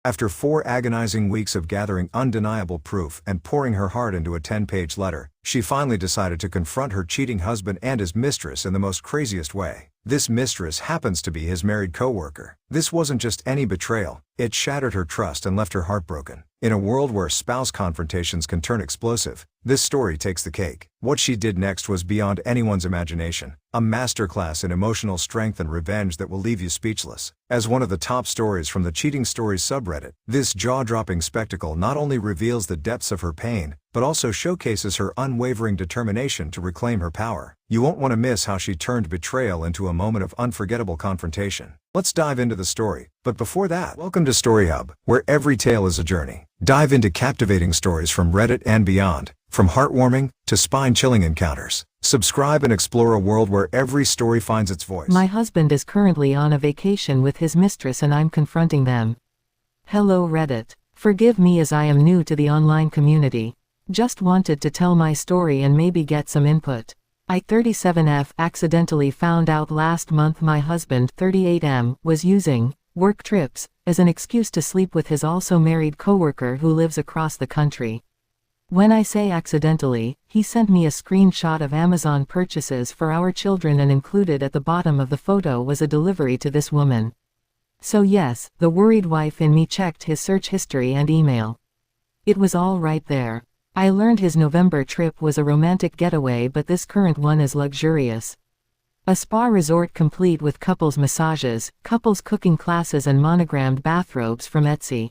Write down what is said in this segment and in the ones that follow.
After 4 agonizing weeks of gathering undeniable proof and pouring her heart into a 10-page letter, she finally decided to confront her cheating husband and his mistress in the most craziest way. This mistress happens to be his married co-worker. This wasn't just any betrayal, it shattered her trust and left her heartbroken. In a world where spouse confrontations can turn explosive, this story takes the cake. What she did next was beyond anyone's imagination, a masterclass in emotional strength and revenge that will leave you speechless. As one of the top stories from the Cheating Stories subreddit, this jaw-dropping spectacle not only reveals the depths of her pain, but also showcases her unwavering determination to reclaim her power. You won't want to miss how she turned betrayal into a moment of unforgettable confrontation. Let's dive into the story, but before that, welcome to Story Hub, where every tale is a journey. Dive into captivating stories from Reddit and beyond, from heartwarming to spine-chilling encounters. Subscribe and explore a world where every story finds its voice. My husband is currently on a vacation with his mistress and I'm confronting them. Hello Reddit. Forgive me as I am new to the online community. Just wanted to tell my story and maybe get some input. I 37F accidentally found out last month my husband 38M was using work trips as an excuse to sleep with his also married coworker who lives across the country. When I say accidentally, he sent me a screenshot of Amazon purchases for our children and included at the bottom of the photo was a delivery to this woman. So yes, the worried wife in me checked his search history and email. It was all right there. I learned his November trip was a romantic getaway, but this current one is luxurious. A spa resort complete with couples massages, couples cooking classes and monogrammed bathrobes from Etsy.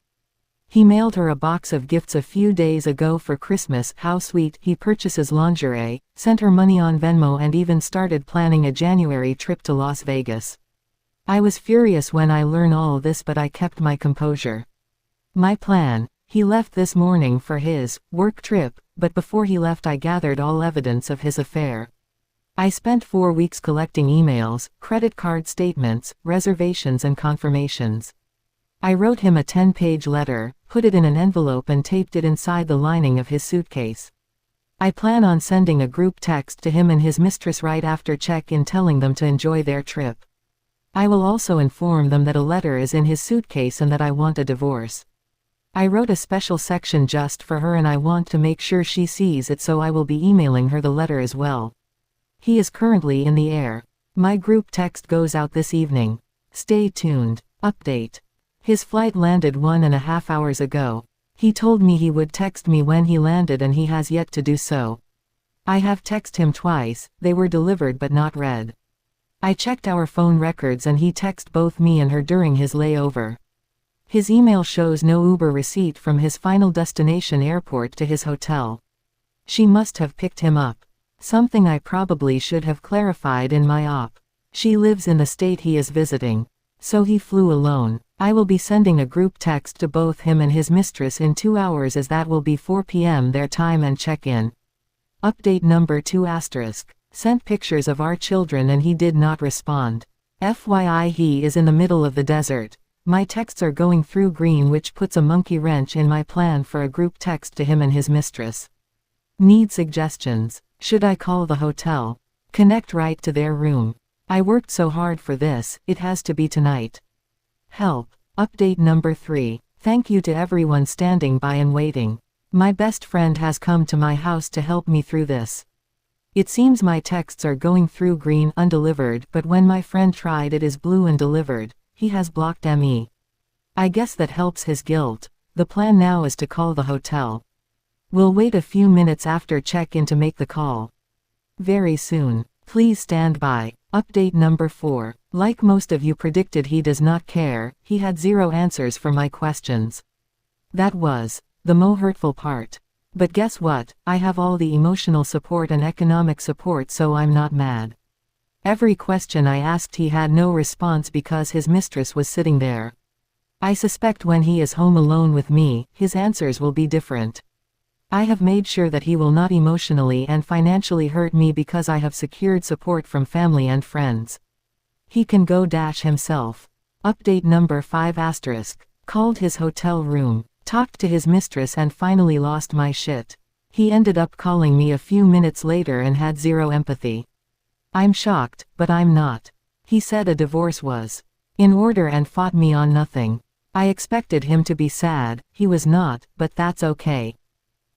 He mailed her a box of gifts a few days ago for Christmas. How sweet. He purchases lingerie, sent her money on Venmo and even started planning a January trip to Las Vegas. I was furious when I learned all this, but I kept my composure. My plan. He left this morning for his work trip, but before he left I gathered all evidence of his affair. I spent 4 weeks collecting emails, credit card statements, reservations and confirmations. I wrote him a 10-page letter, put it in an envelope and taped it inside the lining of his suitcase. I plan on sending a group text to him and his mistress right after check-in telling them to enjoy their trip. I will also inform them that a letter is in his suitcase and that I want a divorce. I wrote a special section just for her and I want to make sure she sees it, so I will be emailing her the letter as well. He is currently in the air. My group text goes out this evening. Stay tuned. Update. His flight landed 1.5 hours ago. He told me he would text me when he landed and he has yet to do so. I have texted him twice, they were delivered but not read. I checked our phone records and he texted both me and her during his layover. His email shows no Uber receipt from his final destination airport to his hotel. She must have picked him up. Something I probably should have clarified in my op. She lives in the state he is visiting. So he flew alone. I will be sending a group text to both him and his mistress in 2 hours as that will be 4 p.m. their time and check-in. Update number 2 *. Sent pictures of our children and he did not respond. FYI, he is in the middle of the desert. My texts are going through green, which puts a monkey wrench in my plan for a group text to him and his mistress. Need suggestions. Should I call the hotel? Connect right to their room? I worked so hard for this, it has to be tonight. Help. Update number 3. Thank you to everyone standing by and waiting. My best friend has come to my house to help me through this. It seems my texts are going through green undelivered, but when my friend tried it is blue and delivered. He has blocked me. I guess that helps his guilt. The plan now is to call the hotel. We'll wait a few minutes after check-in to make the call. Very soon. Please stand by. Update number 4. Like most of you predicted, he does not care. He had 0 answers for my questions. That was the most hurtful part. But guess what? I have all the emotional support and economic support, so I'm not mad. Every question I asked he had no response because his mistress was sitting there. I suspect when he is home alone with me, his answers will be different. I have made sure that he will not emotionally and financially hurt me because I have secured support from family and friends. He can go dash himself. Update number 5 *. Called his hotel room, talked to his mistress and finally lost my shit. He ended up calling me a few minutes later and had 0 empathy. I'm shocked, but I'm not. He said a divorce was in order and fought me on nothing. I expected him to be sad, he was not, but that's okay.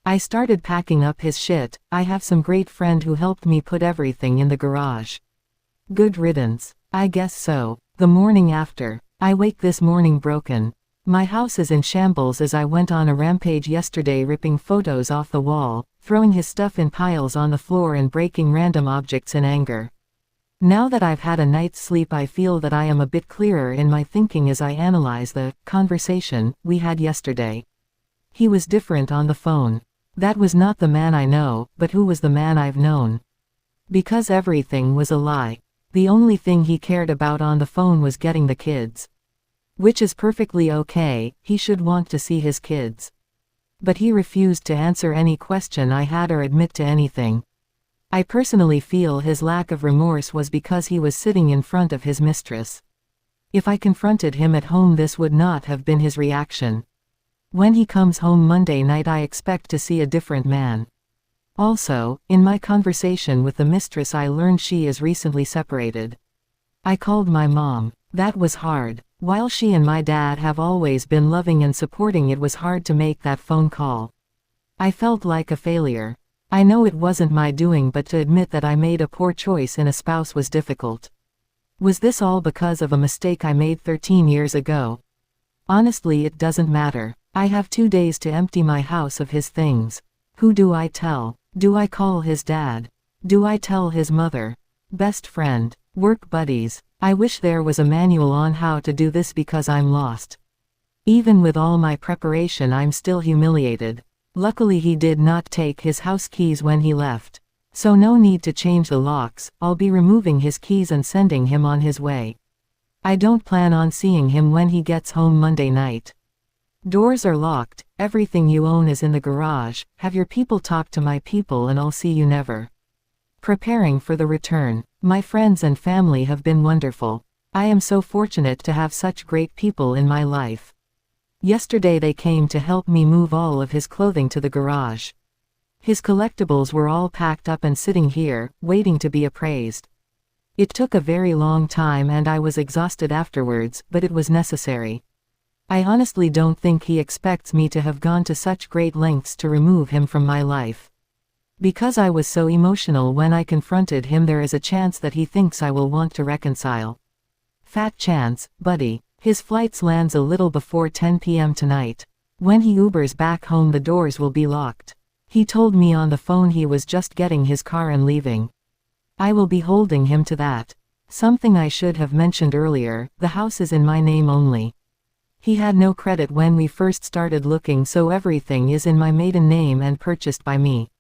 I started packing up his shit. I have some great friend who helped me put everything in the garage. Good riddance. I guess so. The morning after. I wake this morning broken. My house is in shambles as I went on a rampage yesterday, ripping photos off the wall, throwing his stuff in piles on the floor and breaking random objects in anger. Now that I've had a night's sleep, I feel that I am a bit clearer in my thinking as I analyze the conversation we had yesterday. He was different on the phone. That was not the man I know, but who was the man I've known? Because everything was a lie. The only thing he cared about on the phone was getting the kids. Which is perfectly okay, he should want to see his kids. But he refused to answer any question I had or admit to anything. I personally feel his lack of remorse was because he was sitting in front of his mistress. If I confronted him at home, this would not have been his reaction. When he comes home Monday night, I expect to see a different man. Also, in my conversation with the mistress, I learned she is recently separated. I called my mom. That was hard. While she and my dad have always been loving and supporting, it was hard to make that phone call. I felt like a failure. I know it wasn't my doing, but to admit that I made a poor choice in a spouse was difficult. Was this all because of a mistake I made 13 years ago? Honestly, it doesn't matter. I have 2 days to empty my house of his things. Who do I tell? Do I call his dad? Do I tell his mother? Best friend? Work buddies? I wish there was a manual on how to do this because I'm lost. Even with all my preparation, I'm still humiliated. Luckily he did not take his house keys when he left. So no need to change the locks. I'll be removing his keys and sending him on his way. I don't plan on seeing him when he gets home Monday night. Doors are locked, everything you own is in the garage. Have your people talk to my people and I'll see you never. Preparing for the return. My friends and family have been wonderful. I am so fortunate to have such great people in my life. Yesterday they came to help me move all of his clothing to the garage. His collectibles were all packed up and sitting here, waiting to be appraised. It took a very long time and I was exhausted afterwards, but it was necessary. I honestly don't think he expects me to have gone to such great lengths to remove him from my life. Because I was so emotional when I confronted him, there is a chance that he thinks I will want to reconcile. Fat chance, buddy. His flights lands a little before 10 p.m. tonight. When he Ubers back home, the doors will be locked. He told me on the phone he was just getting his car and leaving. I will be holding him to that. Something I should have mentioned earlier, the house is in my name only. He had no credit when we first started looking, so everything is in my maiden name and purchased by me.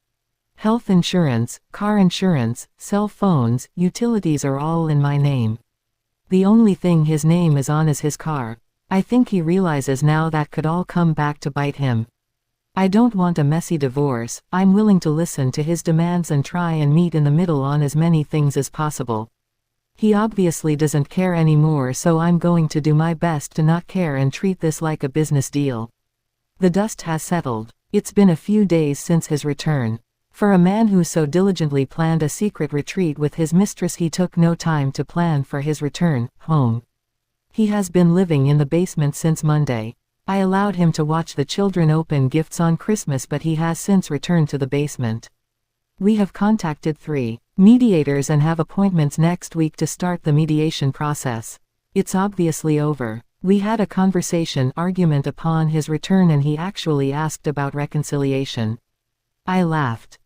Health insurance, car insurance, cell phones, utilities are all in my name. The only thing his name is on is his car. I think he realizes now that could all come back to bite him. I don't want a messy divorce. I'm willing to listen to his demands and try and meet in the middle on as many things as possible. He obviously doesn't care anymore, so I'm going to do my best to not care and treat this like a business deal. The dust has settled. It's been a few days since his return. For a man who so diligently planned a secret retreat with his mistress, he took no time to plan for his return home. He has been living in the basement since Monday. I allowed him to watch the children open gifts on Christmas, but he has since returned to the basement. We have contacted 3 mediators and have appointments next week to start the mediation process. It's obviously over. We had a argument upon his return, and he actually asked about reconciliation. I laughed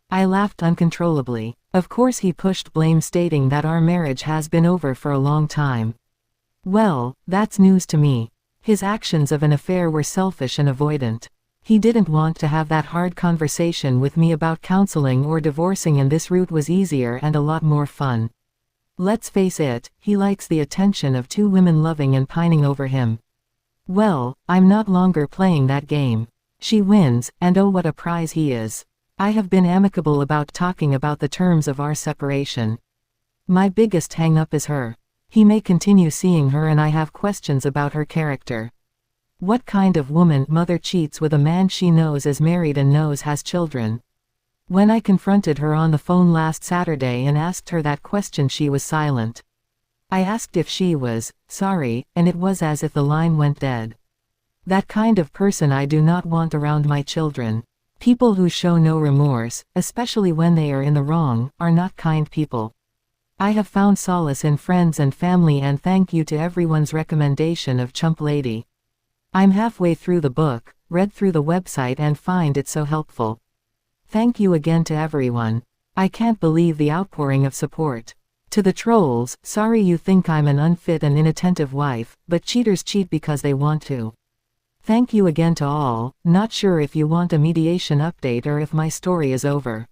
uncontrollably. Of course he pushed blame, stating that our marriage has been over for a long time. Well, that's news to me. His actions of an affair were selfish and avoidant. He didn't want to have that hard conversation with me about counseling or divorcing, and this route was easier and a lot more fun. Let's face it, he likes the attention of 2 women loving and pining over him. Well, I'm not longer playing that game. She wins, and oh, what a prize he is. I have been amicable about talking about the terms of our separation. My biggest hang-up is her. He may continue seeing her, and I have questions about her character. What kind of mother cheats with a man she knows is married and knows has children? When I confronted her on the phone last Saturday and asked her that question, she was silent. I asked if she was sorry, and it was as if the line went dead. That kind of person I do not want around my children. People who show no remorse, especially when they are in the wrong, are not kind people. I have found solace in friends and family, and thank you to everyone's recommendation of Chump Lady. I'm halfway through the book, read through the website and find it so helpful. Thank you again to everyone. I can't believe the outpouring of support. To the trolls, sorry you think I'm an unfit and inattentive wife, but cheaters cheat because they want to. Thank you again to all, not sure if you want a mediation update or if my story is over.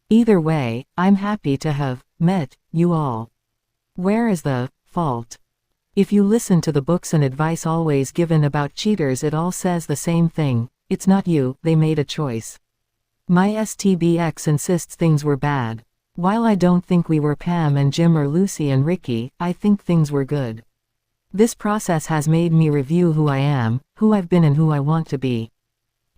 Either way, I'm happy to have met you all. Where is the fault? If you listen to the books and advice always given about cheaters, it all says the same thing: it's not you, they made a choice. My STBX insists things were bad. While I don't think we were Pam and Jim or Lucy and Ricky, I think things were good. This process has made me review who I am, who I've been and who I want to be.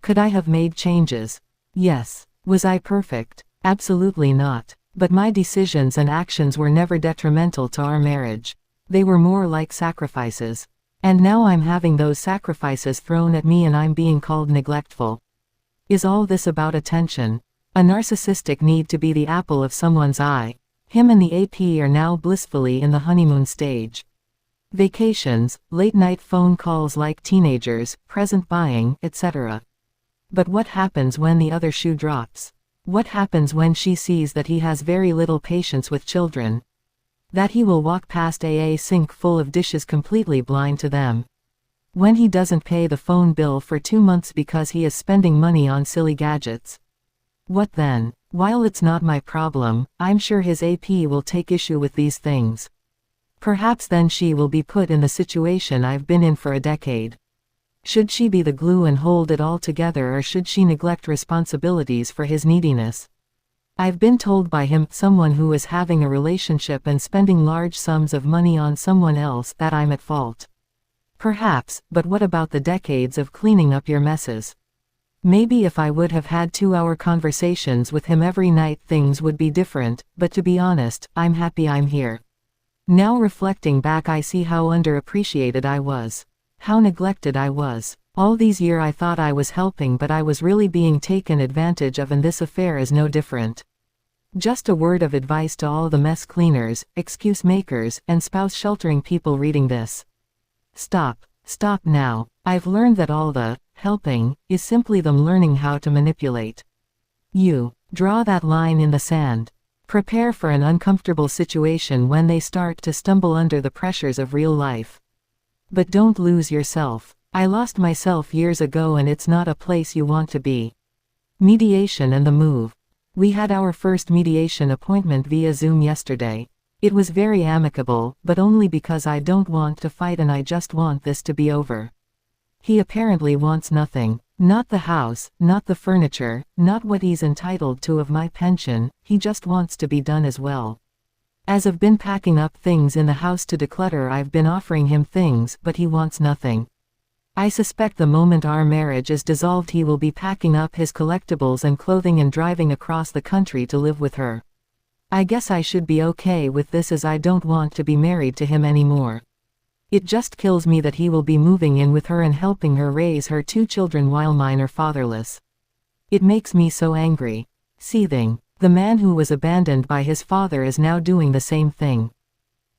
Could I have made changes? Yes. Was I perfect? Absolutely not. But my decisions and actions were never detrimental to our marriage. They were more like sacrifices. And now I'm having those sacrifices thrown at me and I'm being called neglectful. Is all this about attention? A narcissistic need to be the apple of someone's eye. Him and the AP are now blissfully in the honeymoon stage. Vacations, late-night phone calls like teenagers, present buying, etc. But what happens when the other shoe drops? What happens when she sees that he has very little patience with children? That he will walk past a sink full of dishes completely blind to them. When he doesn't pay the phone bill for 2 months because he is spending money on silly gadgets. What then? While it's not my problem, I'm sure his AP will take issue with these things. Perhaps then she will be put in the situation I've been in for a decade. Should she be the glue and hold it all together, or should she neglect responsibilities for his neediness? I've been told by him, someone who is having a relationship and spending large sums of money on someone else, that I'm at fault. Perhaps, but what about the decades of cleaning up your messes? Maybe if I would have had 2-hour conversations with him every night things would be different, but to be honest, I'm happy I'm here. Now reflecting back, I see how underappreciated I was. How neglected I was. All these years I thought I was helping, but I was really being taken advantage of, and this affair is no different. Just a word of advice to all the mess cleaners, excuse makers, and spouse sheltering people reading this. Stop. Stop now. I've learned that all the helping is simply them learning how to manipulate you. Draw that line in the sand. Prepare for an uncomfortable situation when they start to stumble under the pressures of real life. But don't lose yourself. I lost myself years ago, and it's not a place you want to be. Mediation and the move. We had our first mediation appointment via Zoom yesterday. It was very amicable, but only because I don't want to fight and I just want this to be over. He apparently wants nothing. Not the house, not the furniture, not what he's entitled to of my pension, he just wants to be done as well. As I've been packing up things in the house to declutter, I've been offering him things, but he wants nothing. I suspect the moment our marriage is dissolved he will be packing up his collectibles and clothing and driving across the country to live with her. I guess I should be okay with this, as I don't want to be married to him anymore. It just kills me that he will be moving in with her and helping her raise her 2 children while mine are fatherless. It makes me so angry. Seething. The man who was abandoned by his father is now doing the same thing.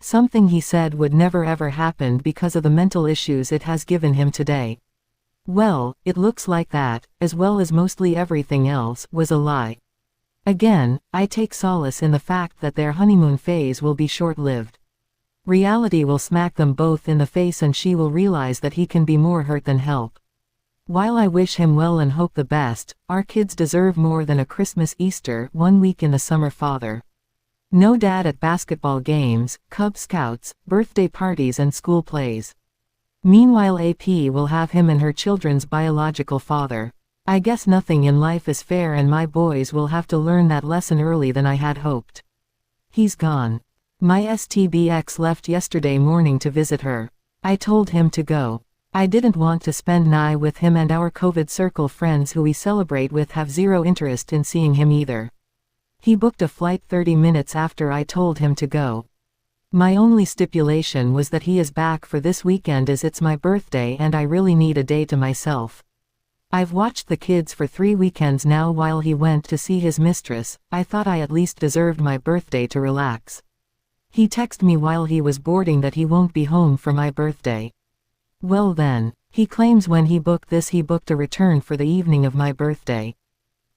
Something he said would never ever happen because of the mental issues it has given him today. Well, it looks like that, as well as mostly everything else, was a lie. Again, I take solace in the fact that their honeymoon phase will be short-lived. Reality will smack them both in the face and she will realize that he can be more hurt than help. While I wish him well and hope the best, our kids deserve more than a Christmas, Easter, 1 week in the summer father. No dad at basketball games, Cub Scouts, birthday parties and school plays. Meanwhile AP will have him and her children's biological father. I guess nothing in life is fair, and my boys will have to learn that lesson early than I had hoped. He's gone. My STBX left yesterday morning to visit her. I told him to go. I didn't want to spend night with him, and our COVID circle friends who we celebrate with have zero interest in seeing him either. He booked a flight 30 minutes after I told him to go. My only stipulation was that he is back for this weekend as it's my birthday and I really need a day to myself. I've watched the kids for 3 weekends now while he went to see his mistress. I thought I at least deserved my birthday to relax. He texted me while he was boarding that he won't be home for my birthday. Well then, he claims when he booked this he booked a return for the evening of my birthday.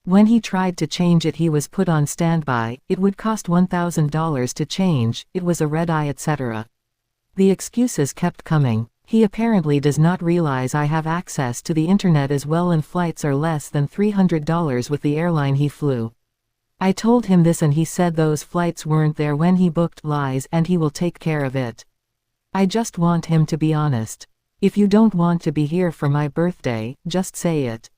When he tried to change it he was put on standby, it would cost $1,000 to change, it was a red eye etc. The excuses kept coming. He apparently does not realize I have access to the internet as well and flights are less than $300 with the airline he flew. I told him this and he said those flights weren't there when he booked, lies, and he will take care of it. I just want him to be honest. If you don't want to be here for my birthday, just say it.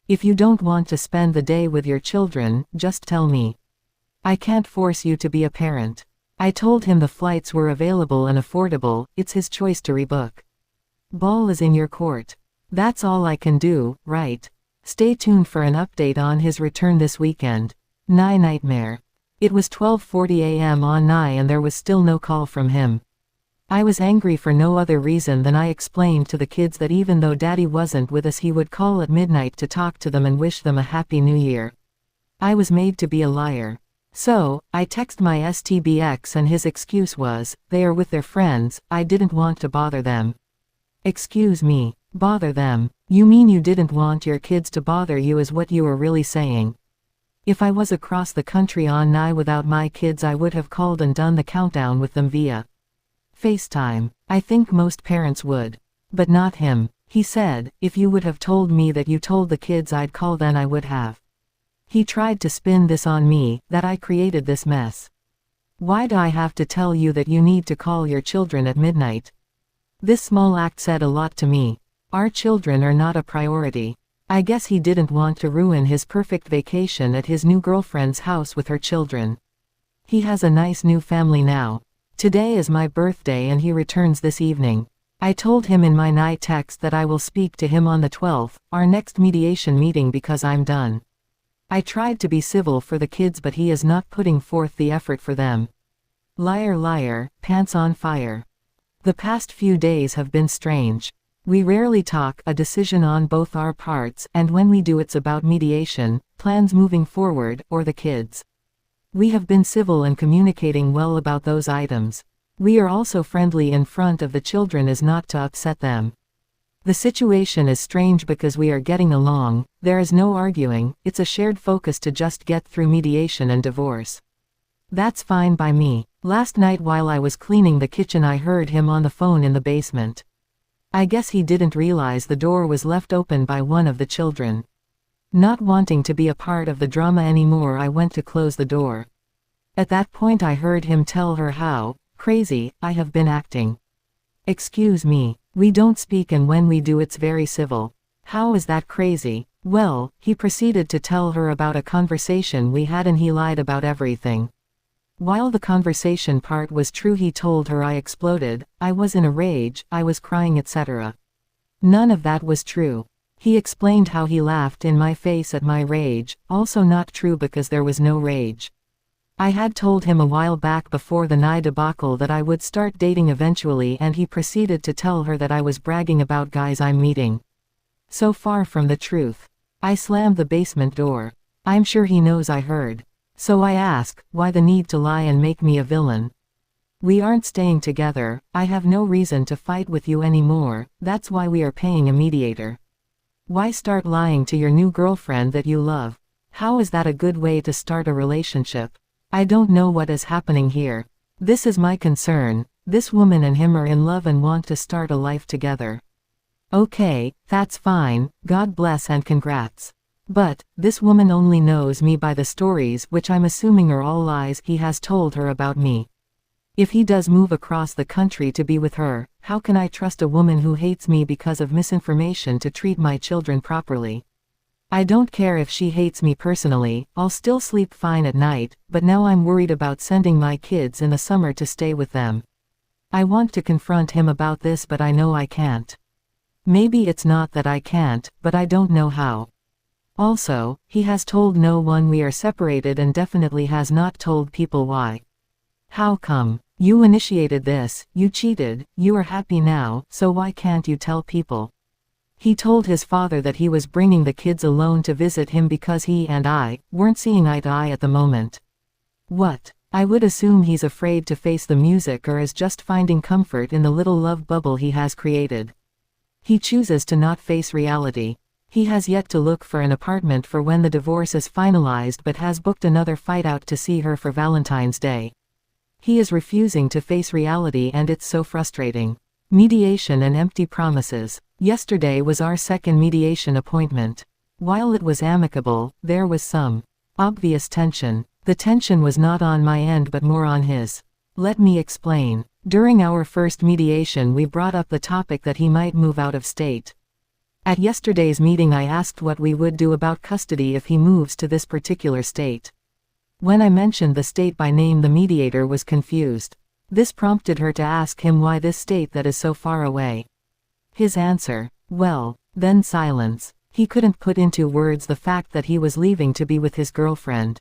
If you don't want to spend the day with your children, just tell me. I can't force you to be a parent. I told him the flights were available and affordable, it's his choice to rebook. Ball is in your court. That's all I can do, right? Stay tuned for an update on his return this weekend. Nightmare. It was 12:40 a.m. on and there was still no call from him. I was angry for no other reason than I explained to the kids that even though daddy wasn't with us he would call at midnight to talk to them and wish them a happy new year. I was made to be a liar. So, I texted my STBX and his excuse was, they are with their friends, I didn't want to bother them. Excuse me, bother them? You mean you didn't want your kids to bother you is what you were really saying? If I was across the country on without my kids I would have called and done the countdown with them via FaceTime. I think most parents would. But not him. He said, if you would have told me that you told the kids I'd call then I would have. He tried to spin this on me, that I created this mess. Why'd I have to tell you that you need to call your children at midnight? This small act said a lot to me. Our children are not a priority. I guess he didn't want to ruin his perfect vacation at his new girlfriend's house with her children. He has a nice new family now. Today is my birthday and he returns this evening. I told him in my night text that I will speak to him on the 12th, our next mediation meeting because I'm done. I tried to be civil for the kids but he is not putting forth the effort for them. Liar, pants on fire. The past few days have been strange. We rarely talk, a decision on both our parts, and when we do it's about mediation, plans moving forward, or the kids. We have been civil and communicating well about those items. We are also friendly in front of the children as not to upset them. The situation is strange because we are getting along, there is no arguing, it's a shared focus to just get through mediation and divorce. That's fine by me. Last night while I was cleaning the kitchen I heard him on the phone in the basement. I guess he didn't realize the door was left open by one of the children. Not wanting to be a part of the drama anymore I went to close the door. At that point I heard him tell her how crazy I have been acting. Excuse me, we don't speak and when we do it's very civil. How is that crazy? Well, he proceeded to tell her about a conversation we had and he lied about everything. While the conversation part was true he told her I exploded, I was in a rage, I was crying etc. None of that was true. He explained how he laughed in my face at my rage, also not true because there was no rage. I had told him a while back before the Nye debacle that I would start dating eventually and he proceeded to tell her that I was bragging about guys I'm meeting. So far from the truth. I slammed the basement door. I'm sure he knows I heard. So I ask, why the need to lie and make me a villain? We aren't staying together, I have no reason to fight with you anymore, that's why we are paying a mediator. Why start lying to your new girlfriend that you love? How is that a good way to start a relationship? I don't know what is happening here. This is my concern, this woman and him are in love and want to start a life together. Okay, that's fine, God bless and congrats. But, this woman only knows me by the stories which I'm assuming are all lies he has told her about me. If he does move across the country to be with her, how can I trust a woman who hates me because of misinformation to treat my children properly? I don't care if she hates me personally, I'll still sleep fine at night, but now I'm worried about sending my kids in the summer to stay with them. I want to confront him about this but I know I can't. Maybe it's not that I can't, but I don't know how. Also, he has told no one we are separated and definitely has not told people why. How come? You initiated this, you cheated, you are happy now, so why can't you tell people? He told his father that he was bringing the kids alone to visit him because he and I weren't seeing eye to eye at the moment. What? I would assume he's afraid to face the music or is just finding comfort in the little love bubble he has created. He chooses to not face reality. He has yet to look for an apartment for when the divorce is finalized but has booked another fight out to see her for Valentine's Day. He is refusing to face reality and it's so frustrating. Mediation and empty promises. Yesterday was our second mediation appointment. While it was amicable, there was some obvious tension. The tension was not on my end but more on his. Let me explain. During our first mediation we brought up the topic that he might move out of state. At yesterday's meeting I asked what we would do about custody if he moves to this particular state. When I mentioned the state by name the mediator was confused. This prompted her to ask him why this state that is so far away. His answer, well, then silence. He couldn't put into words the fact that he was leaving to be with his girlfriend.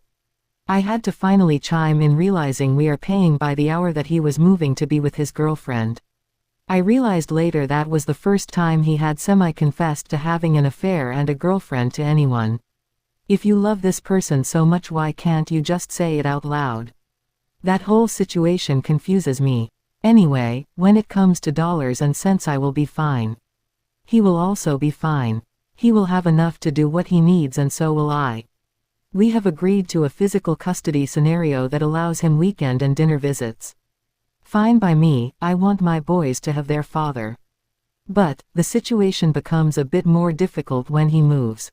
I had to finally chime in realizing we are paying by the hour that he was moving to be with his girlfriend. I realized later that was the first time he had semi-confessed to having an affair and a girlfriend to anyone. If you love this person so much why can't you just say it out loud? That whole situation confuses me. Anyway, when it comes to dollars and cents I will be fine. He will also be fine. He will have enough to do what he needs and so will I. We have agreed to a physical custody scenario that allows him weekend and dinner visits. Fine by me, I want my boys to have their father. But, the situation becomes a bit more difficult when he moves.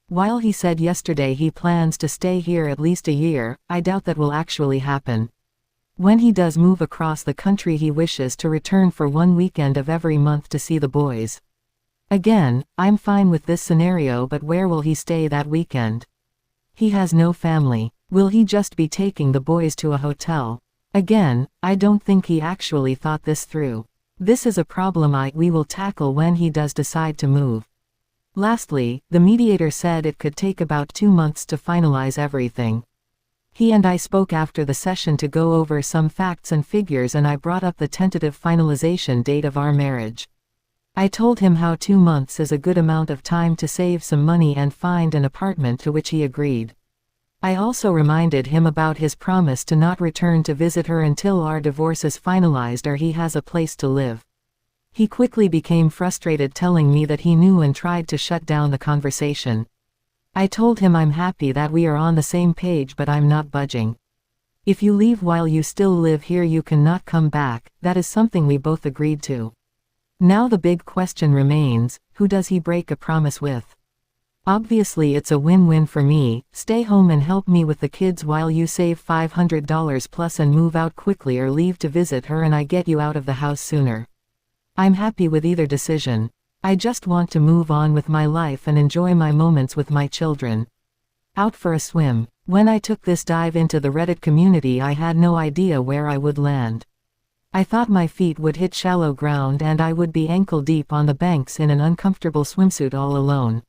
While he said yesterday he plans to stay here at least a year, I doubt that will actually happen. When he does move across the country he wishes to return for one weekend of every month to see the boys. Again, I'm fine with this scenario but where will he stay that weekend? He has no family. Will he just be taking the boys to a hotel? Again, I don't think he actually thought this through. This is a problem we will tackle when he does decide to move. Lastly, the mediator said it could take about 2 months to finalize everything. He and I spoke after the session to go over some facts and figures and I brought up the tentative finalization date of our marriage. I told him how 2 months is a good amount of time to save some money and find an apartment, to which he agreed. I also reminded him about his promise to not return to visit her until our divorce is finalized or he has a place to live. He quickly became frustrated telling me that he knew and tried to shut down the conversation. I told him I'm happy that we are on the same page but I'm not budging. If you leave while you still live here you cannot come back, that is something we both agreed to. Now the big question remains, who does he break a promise with? Obviously it's a win-win for me. Stay home and help me with the kids while you save $500 plus and move out quickly, or leave to visit her and I get you out of the house sooner. I'm happy with either decision. I just want to move on with my life and enjoy my moments with my children. Out for a swim. When I took this dive into the Reddit community I had no idea where I would land. I thought my feet would hit shallow ground and I would be ankle deep on the banks in an uncomfortable swimsuit all alone.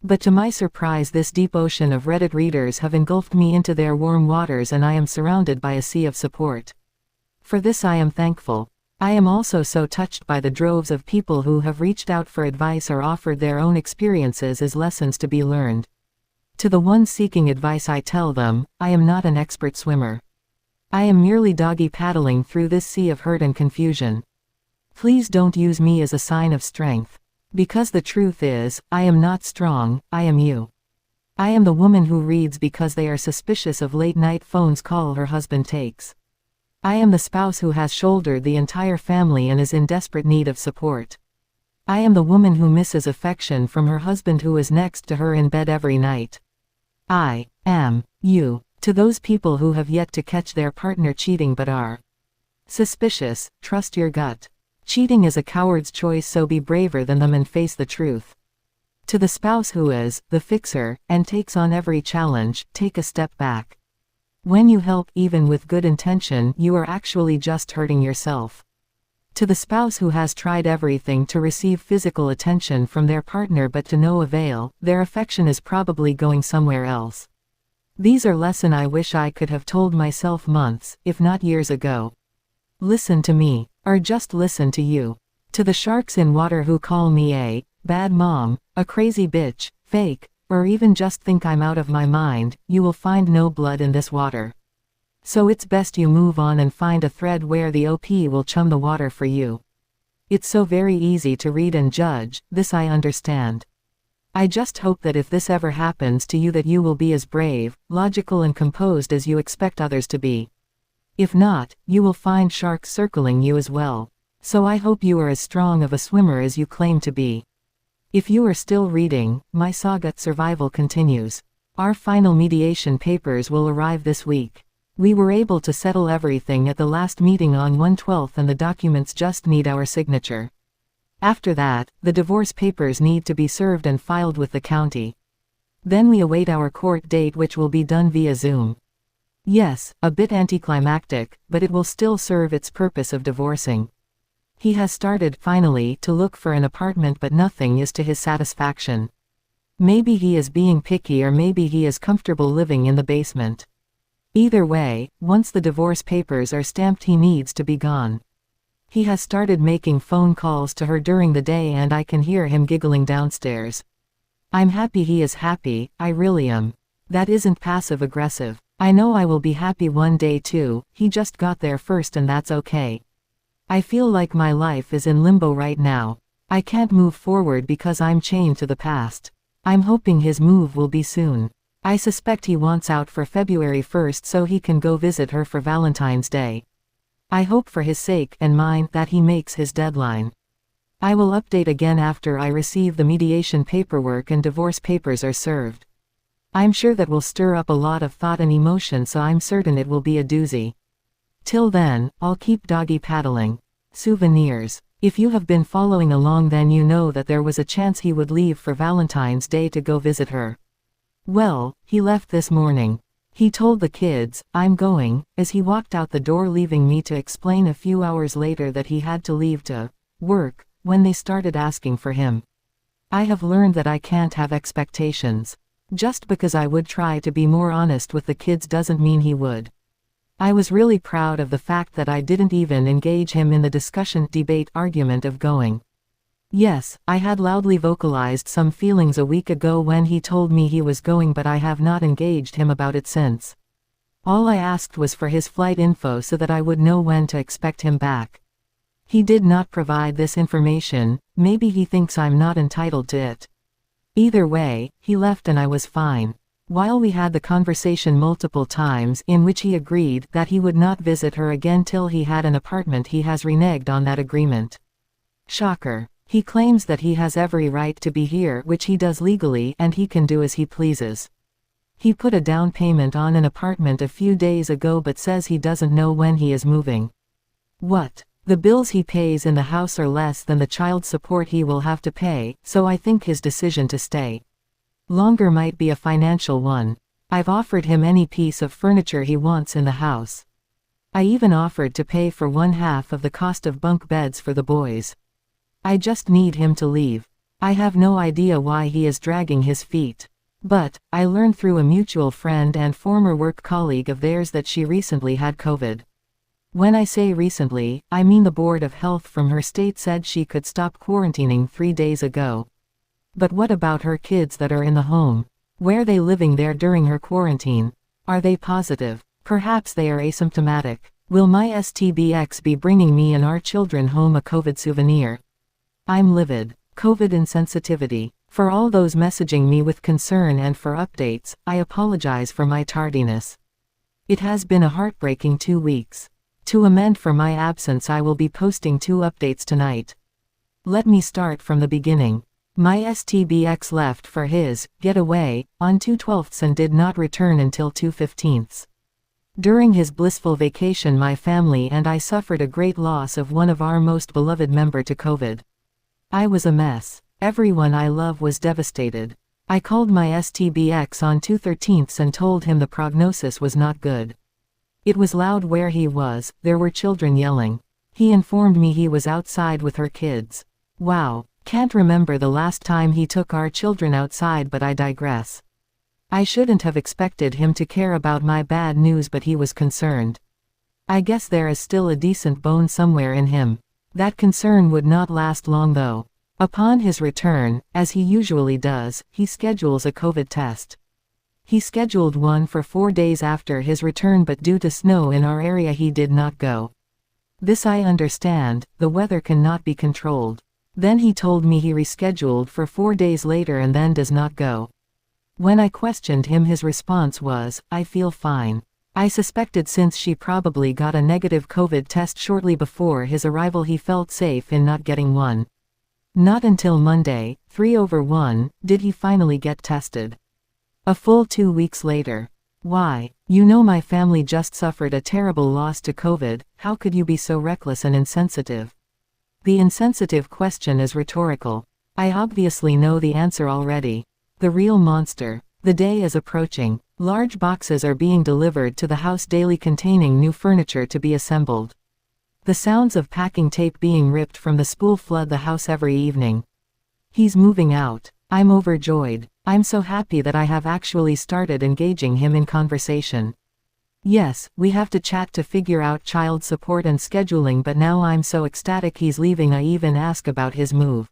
But to my surprise this deep ocean of Reddit readers have engulfed me into their warm waters and I am surrounded by a sea of support. For this I am thankful. I am also so touched by the droves of people who have reached out for advice or offered their own experiences as lessons to be learned. To the ones seeking advice I tell them, I am not an expert swimmer. I am merely doggy paddling through this sea of hurt and confusion. Please don't use me as a sign of strength. Because the truth is, I am not strong, I am you. I am the woman who reads because they are suspicious of late-night phone calls her husband takes. I am the spouse who has shouldered the entire family and is in desperate need of support. I am the woman who misses affection from her husband who is next to her in bed every night. I am you. To those people who have yet to catch their partner cheating but are suspicious, trust your gut. Cheating is a coward's choice, so be braver than them and face the truth. To the spouse who is the fixer and takes on every challenge, take a step back. When you help even with good intention, you are actually just hurting yourself. To the spouse who has tried everything to receive physical attention from their partner but to no avail, their affection is probably going somewhere else. These are lessons I wish I could have told myself months, if not years ago. Listen to me, or just listen to you. To the sharks in water who call me a bad mom, a crazy bitch, fake, or even just think I'm out of my mind, you will find no blood in this water. So it's best you move on and find a thread where the OP will chum the water for you. It's so very easy to read and judge, this I understand. I just hope that if this ever happens to you that you will be as brave, logical and composed as you expect others to be. If not, you will find sharks circling you as well. So I hope you are as strong of a swimmer as you claim to be. If you are still reading, my saga survival continues. Our final mediation papers will arrive this week. We were able to settle everything at the last meeting on 1/12 and the documents just need our signature. After that, the divorce papers need to be served and filed with the county. Then we await our court date, which will be done via Zoom. Yes, a bit anticlimactic, but it will still serve its purpose of divorcing. He has started, finally, to look for an apartment, but nothing is to his satisfaction. Maybe he is being picky, or maybe he is comfortable living in the basement. Either way, once the divorce papers are stamped, he needs to be gone. He has started making phone calls to her during the day and I can hear him giggling downstairs. I'm happy he is happy, I really am. That isn't passive-aggressive. I know I will be happy one day too, he just got there first and that's okay. I feel like my life is in limbo right now. I can't move forward because I'm chained to the past. I'm hoping his move will be soon. I suspect he wants out for February 1st so he can go visit her for Valentine's Day. I hope for his sake and mine that he makes his deadline. I will update again after I receive the mediation paperwork and divorce papers are served. I'm sure that will stir up a lot of thought and emotion, so I'm certain it will be a doozy. Till then, I'll keep doggy paddling. Souvenirs. If you have been following along, then you know that there was a chance he would leave for Valentine's Day to go visit her. Well, he left this morning. He told the kids, "I'm going," as he walked out the door, leaving me to explain a few hours later that he had to leave to work, when they started asking for him. I have learned that I can't have expectations. Just because I would try to be more honest with the kids doesn't mean he would. I was really proud of the fact that I didn't even engage him in the discussion, debate, argument of going. Yes, I had loudly vocalized some feelings a week ago when he told me he was going, but I have not engaged him about it since. All I asked was for his flight info so that I would know when to expect him back. He did not provide this information. Maybe he thinks I'm not entitled to it. Either way, he left and I was fine. While we had the conversation multiple times in which he agreed that he would not visit her again till he had an apartment, he has reneged on that agreement. Shocker. He claims that he has every right to be here, which he does legally, and he can do as he pleases. He put a down payment on an apartment a few days ago but says he doesn't know when he is moving. What? The bills he pays in the house are less than the child support he will have to pay, so I think his decision to stay longer might be a financial one. I've offered him any piece of furniture he wants in the house. I even offered to pay for 1/2 of the cost of bunk beds for the boys. I just need him to leave. I have no idea why he is dragging his feet. But, I learned through a mutual friend and former work colleague of theirs that she recently had COVID. When I say recently, I mean the Board of Health from her state said she could stop quarantining 3 days ago. But what about her kids that are in the home? Were they living there during her quarantine? Are they positive? Perhaps they are asymptomatic. Will my STBX be bringing me and our children home a COVID souvenir? I'm livid. COVID insensitivity. For all those messaging me with concern and for updates, I apologize for my tardiness. It has been a heartbreaking 2 weeks. To amend for my absence, I will be posting 2 updates tonight. Let me start from the beginning. My STBX left for his getaway on 2/12 and did not return until 2/15. During his blissful vacation, my family and I suffered a great loss of one of our most beloved member to COVID. I was a mess. Everyone I love was devastated. I called my STBX on 2/13 and told him the prognosis was not good. It was loud where he was, there were children yelling. He informed me he was outside with her kids. Wow. Can't remember the last time he took our children outside, but I digress. I shouldn't have expected him to care about my bad news, but he was concerned. I guess there is still a decent bone somewhere in him. That concern would not last long though. Upon his return, as he usually does, he schedules a COVID test. He scheduled one for 4 days after his return, but due to snow in our area he did not go. This I understand, the weather cannot be controlled. Then he told me he rescheduled for 4 days later and then does not go. When I questioned him, his response was, "I feel fine." I suspected since she probably got a negative COVID test shortly before his arrival he felt safe in not getting one. Not until Monday, 3/1, did he finally get tested. A full 2 weeks later. Why? You know my family just suffered a terrible loss to COVID, how could you be so reckless and insensitive? The insensitive question is rhetorical. I obviously know the answer already. The real monster. The day is approaching. Large boxes are being delivered to the house daily containing new furniture to be assembled. The sounds of packing tape being ripped from the spool flood the house every evening. He's moving out. I'm overjoyed. I'm so happy that I have actually started engaging him in conversation. Yes, we have to chat to figure out child support and scheduling, but now I'm so ecstatic he's leaving I even ask about his move.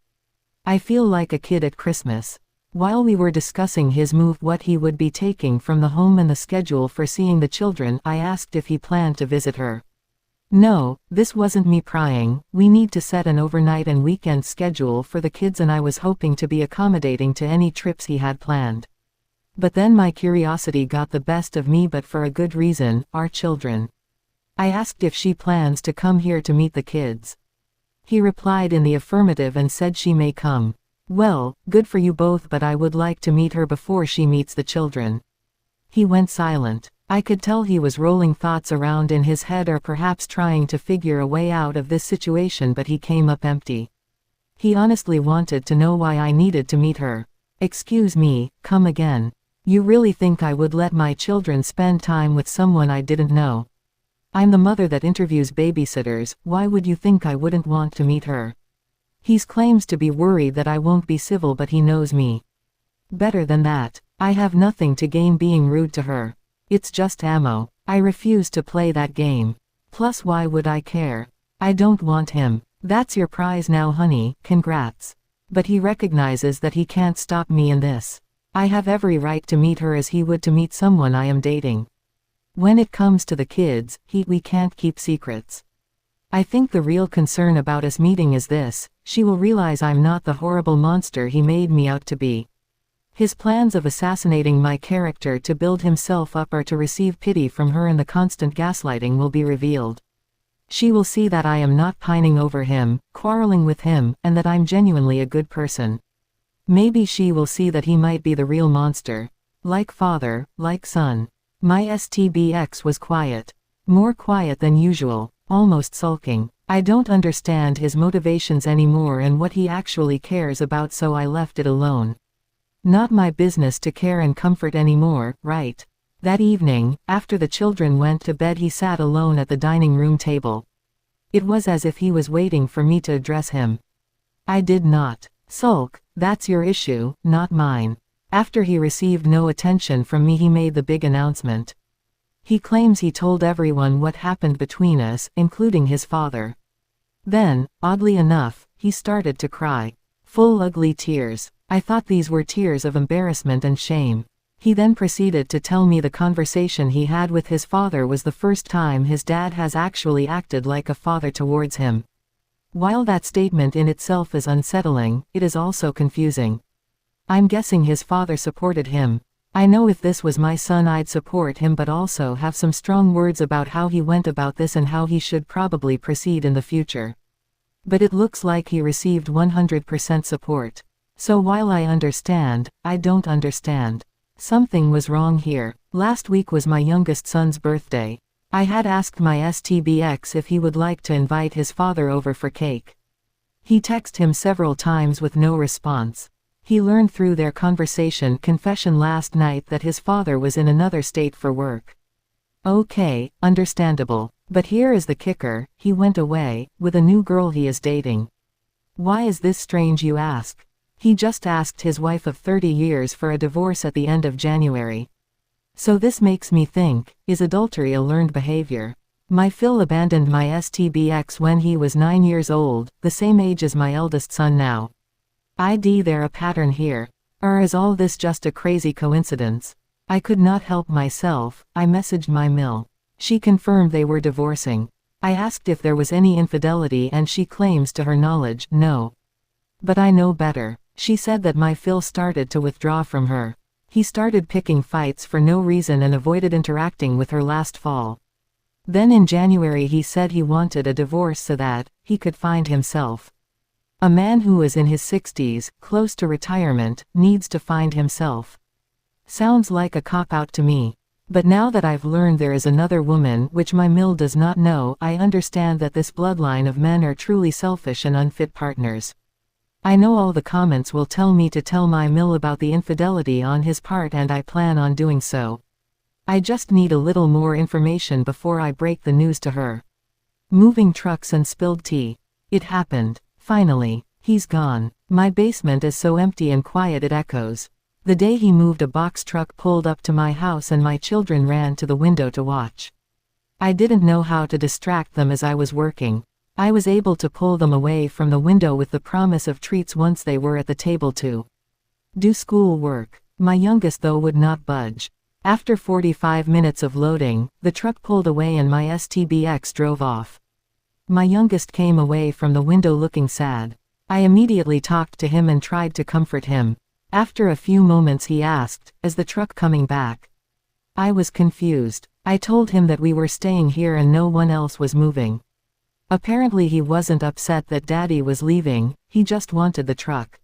I feel like a kid at Christmas. While we were discussing his move, what he would be taking from the home and the schedule for seeing the children, I asked if he planned to visit her. No, this wasn't me prying, we need to set an overnight and weekend schedule for the kids and I was hoping to be accommodating to any trips he had planned. But then my curiosity got the best of me, but for a good reason, our children. I asked if she plans to come here to meet the kids. He replied in the affirmative and said she may come. Well, good for you both, but I would like to meet her before she meets the children. He went silent. I could tell he was rolling thoughts around in his head or perhaps trying to figure a way out of this situation, but he came up empty. He honestly wanted to know why I needed to meet her. Excuse me, come again. You really think I would let my children spend time with someone I didn't know? I'm the mother that interviews babysitters, why would you think I wouldn't want to meet her? He claims to be worried that I won't be civil, but he knows me better than that. I have nothing to gain being rude to her. It's just ammo. I refuse to play that game. Plus, why would I care? I don't want him. That's your prize now, honey, congrats. But he recognizes that he can't stop me in this. I have every right to meet her as he would to meet someone I am dating. When it comes to the kids, we can't keep secrets. I think the real concern about us meeting is this: she will realize I'm not the horrible monster he made me out to be. His plans of assassinating my character to build himself up or to receive pity from her, and the constant gaslighting will be revealed. She will see that I am not pining over him, quarreling with him, and that I'm genuinely a good person. Maybe she will see that he might be the real monster. Like father, like son. My STBX was quiet. More quiet than usual, almost sulking. I don't understand his motivations anymore and what he actually cares about, so I left it alone. Not my business to care and comfort anymore, right? That evening, after the children went to bed, he sat alone at the dining room table. It was as if he was waiting for me to address him. I did not sulk. That's your issue, not mine. After he received no attention from me, he made the big announcement. He claims he told everyone what happened between us, including his father. Then, oddly enough, he started to cry. Full ugly tears. I thought these were tears of embarrassment and shame. He then proceeded to tell me the conversation he had with his father was the first time his dad has actually acted like a father towards him. While that statement in itself is unsettling, it is also confusing. I'm guessing his father supported him. I know if this was my son I'd support him, but also have some strong words about how he went about this and how he should probably proceed in the future. But it looks like he received 100% support. So while I understand, I don't understand. Something was wrong here. Last week was my youngest son's birthday. I had asked my STBX if he would like to invite his father over for cake. He texted him several times with no response. He learned through their conversation confession last night that his father was in another state for work. Okay, understandable. But here is the kicker, he went away, with a new girl he is dating. Why is this strange, you ask? He just asked his wife of 30 years for a divorce at the end of January. So this makes me think, is adultery a learned behavior? My Phil abandoned my STBX when he was 9 years old, the same age as my eldest son now. There a pattern here. Or is all this just a crazy coincidence? I could not help myself. I messaged my Mill. She confirmed they were divorcing. I asked if there was any infidelity and she claims to her knowledge, no. But I know better. She said that my Phil started to withdraw from her. He started picking fights for no reason and avoided interacting with her last fall. Then in January he said he wanted a divorce so that he could find himself. A man who is in his 60s, close to retirement, needs to find himself. Sounds like a cop-out to me. But now that I've learned there is another woman which my Mill does not know, I understand that this bloodline of men are truly selfish and unfit partners. I know all the comments will tell me to tell my Mill about the infidelity on his part and I plan on doing so. I just need a little more information before I break the news to her. Moving trucks and spilled tea. It happened. Finally. He's gone. My basement is so empty and quiet it echoes. The day he moved, a box truck pulled up to my house and my children ran to the window to watch. I didn't know how to distract them as I was working. I was able to pull them away from the window with the promise of treats once they were at the table to do school work. My youngest though would not budge. After 45 minutes of loading, the truck pulled away and my STBX drove off. My youngest came away from the window looking sad. I immediately talked to him and tried to comfort him. After a few moments he asked, "Is the truck coming back?" I was confused. I told him that we were staying here and no one else was moving. Apparently he wasn't upset that Daddy was leaving, he just wanted the truck.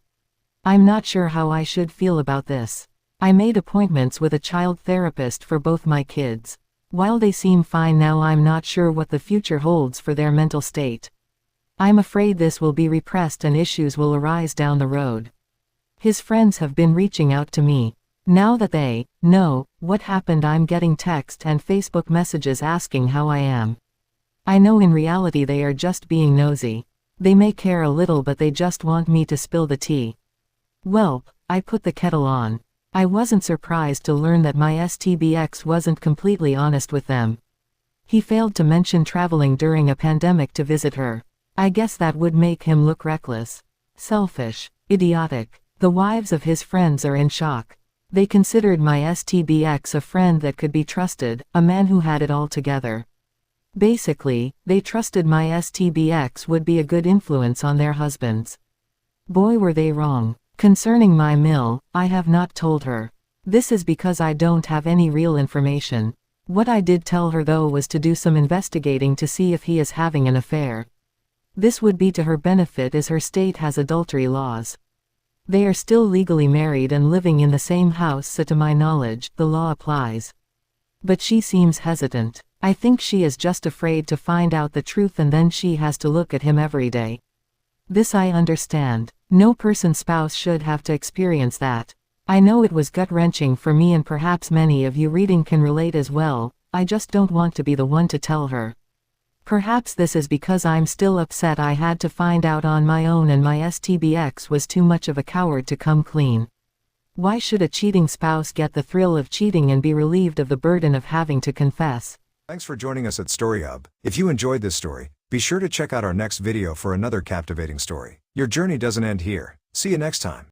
I'm not sure how I should feel about this. I made appointments with a child therapist for both my kids. While they seem fine now, I'm not sure what the future holds for their mental state. I'm afraid this will be repressed and issues will arise down the road. His friends have been reaching out to me. Now that they know what happened, I'm getting text and Facebook messages asking how I am. I know in reality they are just being nosy. They may care a little but they just want me to spill the tea. Welp, I put the kettle on. I wasn't surprised to learn that my STBX wasn't completely honest with them. He failed to mention traveling during a pandemic to visit her. I guess that would make him look reckless. Selfish. Idiotic. The wives of his friends are in shock. They considered my STBX a friend that could be trusted, a man who had it all together. Basically, they trusted my STBX would be a good influence on their husbands. Boy were they wrong. Concerning my Mill, I have not told her. This is because I don't have any real information. What I did tell her though was to do some investigating to see if he is having an affair. This would be to her benefit as her state has adultery laws. They are still legally married and living in the same house, so to my knowledge, the law applies. But she seems hesitant. I think she is just afraid to find out the truth and then she has to look at him every day. This I understand. No person's spouse should have to experience that. I know it was gut-wrenching for me and perhaps many of you reading can relate as well. I just don't want to be the one to tell her. Perhaps this is because I'm still upset I had to find out on my own and my STBX was too much of a coward to come clean. Why should a cheating spouse get the thrill of cheating and be relieved of the burden of having to confess? Thanks for joining us at StoryHub. If you enjoyed this story, be sure to check out our next video for another captivating story. Your journey doesn't end here. See you next time.